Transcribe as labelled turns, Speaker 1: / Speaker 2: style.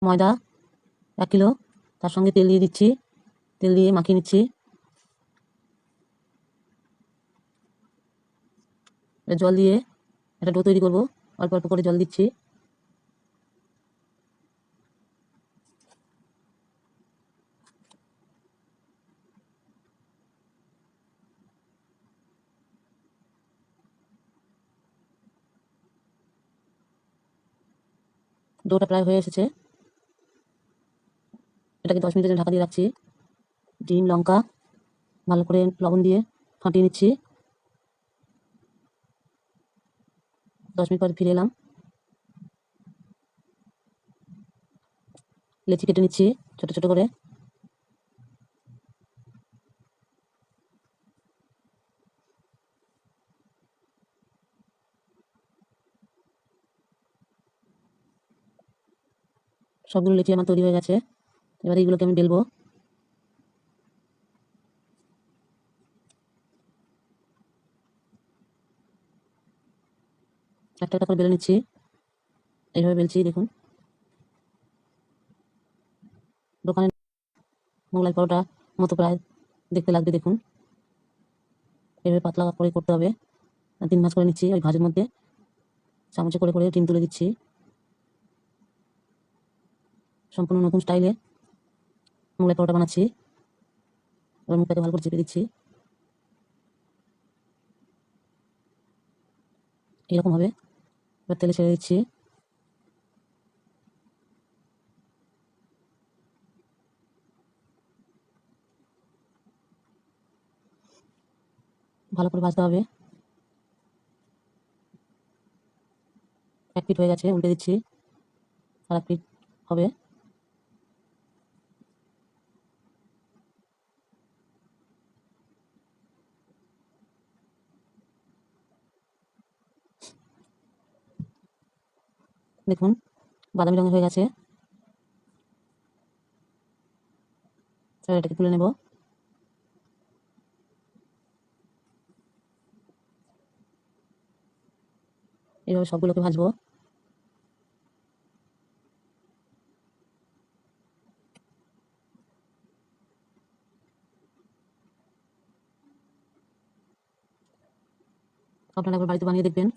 Speaker 1: ময়দা 1 কিলো, তার সঙ্গে তেল দিয়ে দিচ্ছি, তেল দিয়ে মাখিয়ে নিচ্ছি। জল দিয়ে একটা ডো তৈরি করব, অল্প অল্প করে জল দিচ্ছি। ডোটা প্রায় হয়ে এসেছে, এটাকে 10 মিনিটের জন্য ঢাকা দিয়ে রাখছি। ডিম, লঙ্কা ভালো করে লবণ দিয়ে ফাটিয়ে নিচ্ছি। 10 মিনিট পর ফিরে এলাম। লেচি কেটে নিচ্ছি ছোট ছোট করে। সবগুলো লেচি আমার তৈরি হয়ে গেছে। এবার এইগুলোকে আমি বেলবো। একটা একটা করে বেলে নিচ্ছি, এইভাবে বেলছি। দেখুন, দোকানে মোগলাই পরোটা মতো প্রায় দেখতে লাগবে। দেখুন, এভাবে পাতলা করে করতে হবে। 3 ভাঁজ করে নিচ্ছি। ওই ভাঁজের মধ্যে চামচে করে করে ডিম তুলে দিচ্ছি। সম্পূর্ণ নতুন স্টাইলে মোগলাই পরোটা বানাচ্ছি। এবার মুখটাকে ভালো করে চেপে দিচ্ছি। এরকম হবে। এবার তেলে ছেড়ে দিচ্ছি। ভালো করে ভাজতে হবে। 1 পিঠ হয়ে গেছে, উল্টে দিচ্ছি। আর 1 পিঠ হবে। দেখুন, বাদামি রঙের হয়ে গেছে। এবার এটাকে তুলে নেব। এইভাবে সবগুলোকে ভাজবো। আপনারা একবার বাড়িতে বানিয়ে দেখবেন।